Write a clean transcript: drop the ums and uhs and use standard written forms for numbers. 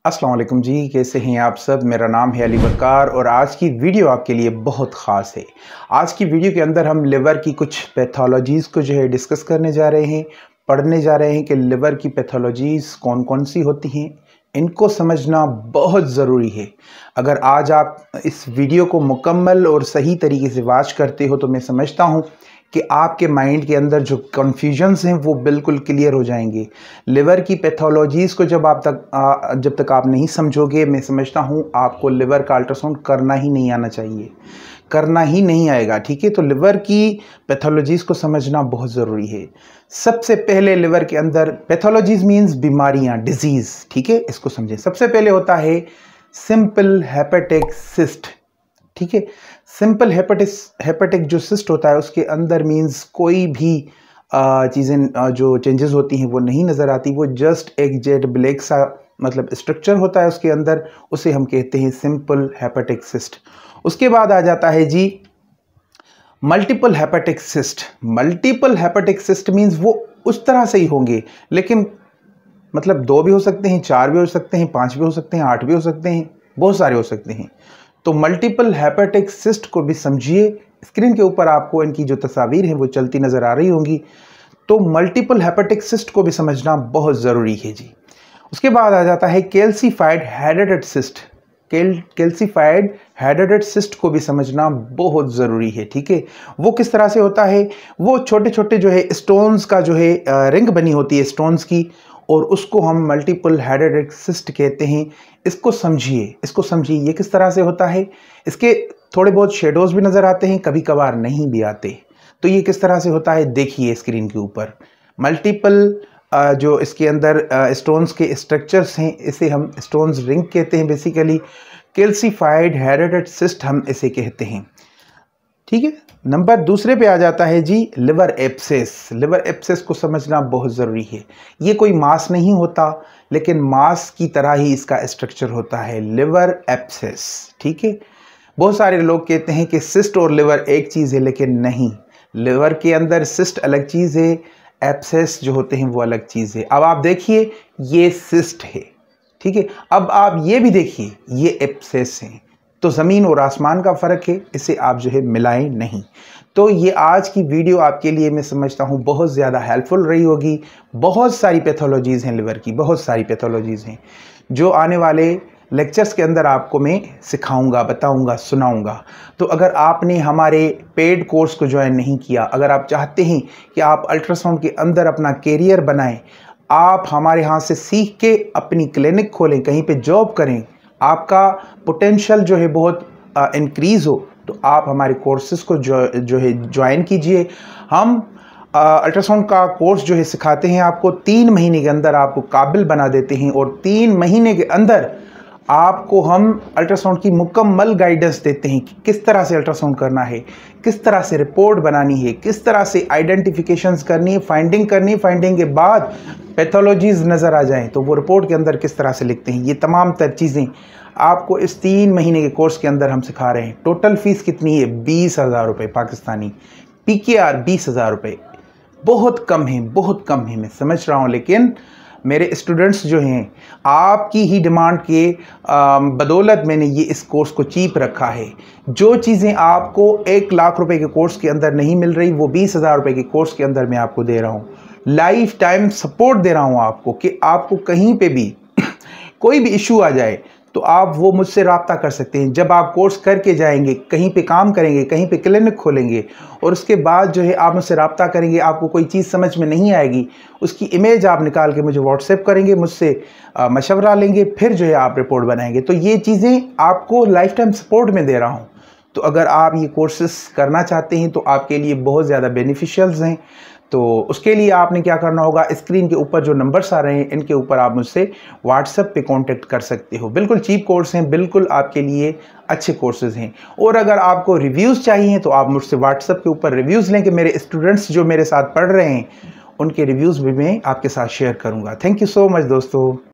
अस्सलाम वालेकुम जी, कैसे हैं आप सब। मेरा नाम है अली वकार और आज की वीडियो आपके लिए बहुत ख़ास है। आज की वीडियो के अंदर हम लिवर की कुछ पैथोलॉजीज़ को जो है डिस्कस करने जा रहे हैं, पढ़ने जा रहे हैं कि लिवर की पैथोलॉजीज़ कौन कौन सी होती हैं। इनको समझना बहुत ज़रूरी है। अगर आज आप इस वीडियो को मुकम्मल और सही तरीके से वॉच करते हो तो मैं समझता हूँ कि आपके माइंड के अंदर जो कन्फ्यूजन्स हैं वो बिल्कुल क्लियर हो जाएंगे। लिवर की पैथोलॉजीज़ को जब तक आप नहीं समझोगे, मैं समझता हूँ आपको लिवर का अल्ट्रासाउंड करना ही नहीं आना चाहिए, करना ही नहीं आएगा। ठीक है, तो लिवर की पैथोलॉजीज़ को समझना बहुत ज़रूरी है। सबसे पहले लिवर के अंदर पैथोलॉजीज़ मीन्स बीमारियाँ, डिजीज़। ठीक है, इसको समझें। सबसे पहले होता है सिंपल हेपेटिक सिस्ट। ठीक है, सिंपल हेपेटिक जो सिस्ट होता है उसके अंदर मींस कोई भी चीज़ें जो चेंजेस होती हैं वो नहीं नज़र आती। वो जस्ट एक जेड ब्लैक सा मतलब स्ट्रक्चर होता है उसके अंदर, उसे हम कहते हैं सिंपल हेपेटिक सिस्ट। उसके बाद आ जाता है जी multiple hepatic cyst. Multiple hepatic cyst means वो उस तरह से ही होंगे, लेकिन मतलब 2 भी हो सकते हैं, 4 भी हो सकते हैं, 5 भी हो सकते हैं, 8 भी हो सकते हैं, बहुत सारे हो सकते हैं। तो मल्टीपल हेपेटिक सिस्ट को भी समझिए। स्क्रीन के ऊपर आपको इनकी जो तस्वीर हैं वो चलती नज़र आ रही होंगी। तो मल्टीपल हेपेटिक सिस्ट को भी समझना बहुत ज़रूरी है जी। उसके बाद आ जाता है calcified headed cyst. Calcified headed cyst को भी समझना बहुत ज़रूरी है। ठीक है, वो किस तरह से होता है? वो छोटे छोटे जो है स्टोन्स का जो है रिंग बनी होती है स्टोन्स की, और उसको हम मल्टीपल हेडेड सिस्ट कहते हैं। इसको समझिए ये किस तरह से होता है। इसके थोड़े बहुत शेडोज़ भी नज़र आते हैं, कभी कभार नहीं भी आते। तो ये किस तरह से होता है देखिए स्क्रीन के ऊपर। मल्टीपल जो इसके अंदर स्टोन्स के स्ट्रक्चर्स हैं, इसे हम स्टोन्स रिंग कहते हैं बेसिकली। कैल्सीफाइड हेडेड सिस्ट हम इसे कहते हैं। ठीक है, नंबर दूसरे पे आ जाता है जी लिवर एब्सेस। लिवर एब्सेस को समझना बहुत ज़रूरी है। ये कोई मास नहीं होता, लेकिन मास की तरह ही इसका स्ट्रक्चर होता है, लिवर एब्सेस। ठीक है, बहुत सारे लोग कहते हैं कि सिस्ट और लिवर एक चीज़ है, लेकिन नहीं, लिवर के अंदर सिस्ट अलग चीज़ है, एब्सेस जो होते हैं वो अलग चीज़ है। अब आप देखिए ये सिस्ट है, ठीक है, अब आप ये भी देखिए ये एब्सेस हैं। तो ज़मीन और आसमान का फ़र्क है, इसे आप जो है मिलाएं नहीं। तो ये आज की वीडियो आपके लिए मैं समझता हूँ बहुत ज़्यादा हेल्पफुल रही होगी। बहुत सारी पैथोलॉजीज़ हैं लिवर की, बहुत सारी पैथोलॉजीज़ हैं जो आने वाले लेक्चर्स के अंदर आपको मैं सिखाऊंगा, बताऊंगा, सुनाऊंगा। तो अगर आपने हमारे पेड कोर्स को ज्वाइन नहीं किया, अगर आप चाहते हैं कि आप अल्ट्रासाउंड के अंदर अपना कैरियर बनाएं, आप हमारे यहाँ से सीख के अपनी क्लिनिक खोलें, कहीं पे जॉब करें, आपका पोटेंशियल जो है बहुत इंक्रीज़ हो, तो आप हमारे कोर्सेज़ को जो है ज्वाइन कीजिए। हम अल्ट्रासाउंड का कोर्स जो है सिखाते हैं आपको। 3 महीने के अंदर आपको काबिल बना देते हैं, और 3 महीने के अंदर आपको हम अल्ट्रासाउंड की मुकम्मल गाइडेंस देते हैं कि किस तरह से अल्ट्रासाउंड करना है, किस तरह से रिपोर्ट बनानी है, किस तरह से आइडेंटिफिकेशंस करनी है, फाइंडिंग करनी है, फाइंडिंग के बाद पैथोलॉजीज़ नज़र आ जाएं तो वो रिपोर्ट के अंदर किस तरह से लिखते हैं। ये तमाम तर चीज़ें आपको इस 3 महीने के कोर्स के अंदर हम सिखा रहे हैं। टोटल फ़ीस कितनी है? 20,000 रुपये पाकिस्तानी। PKR 20,000 रुपये, बहुत कम है, बहुत कम है, मैं समझ रहा हूँ, लेकिन मेरे स्टूडेंट्स जो हैं, आपकी ही डिमांड के बदौलत मैंने ये इस कोर्स को चीप रखा है। जो चीज़ें आपको 1 लाख रुपए के कोर्स के अंदर नहीं मिल रही, वो 20,000 रुपये के कोर्स के अंदर मैं आपको दे रहा हूँ। लाइफ टाइम सपोर्ट दे रहा हूँ आपको कि आपको कहीं पे भी कोई भी इशू आ जाए तो आप वो मुझसे रब्ता कर सकते हैं। जब आप कोर्स करके जाएंगे, कहीं पे काम करेंगे, कहीं पे क्लिनिक खोलेंगे, और उसके बाद जो है आप मुझसे रब्ता करेंगे, आपको कोई चीज़ समझ में नहीं आएगी, उसकी इमेज आप निकाल के मुझे व्हाट्सएप करेंगे, मुझसे मशवरा लेंगे, फिर जो है आप रिपोर्ट बनाएंगे। तो ये चीज़ें आपको लाइफ टाइम सपोर्ट में दे रहा हूँ। तो अगर आप ये कोर्सेस करना चाहते हैं तो आपके लिए बहुत ज़्यादा बेनिफिशियल्स हैं। तो उसके लिए आपने क्या करना होगा, स्क्रीन के ऊपर जो नंबर्स आ रहे हैं इनके ऊपर आप मुझसे व्हाट्सएप पे कांटेक्ट कर सकते हो। बिल्कुल चीप कोर्स हैं, बिल्कुल आपके लिए अच्छे कोर्सेज़ हैं। और अगर आपको रिव्यूज़ चाहिए तो आप मुझसे व्हाट्सएप के ऊपर रिव्यूज़ लें कि मेरे स्टूडेंट्स जो मेरे साथ पढ़ रहे हैं उनके रिव्यूज़ भी मैं आपके साथ शेयर करूँगा। थैंक यू सो मच दोस्तों।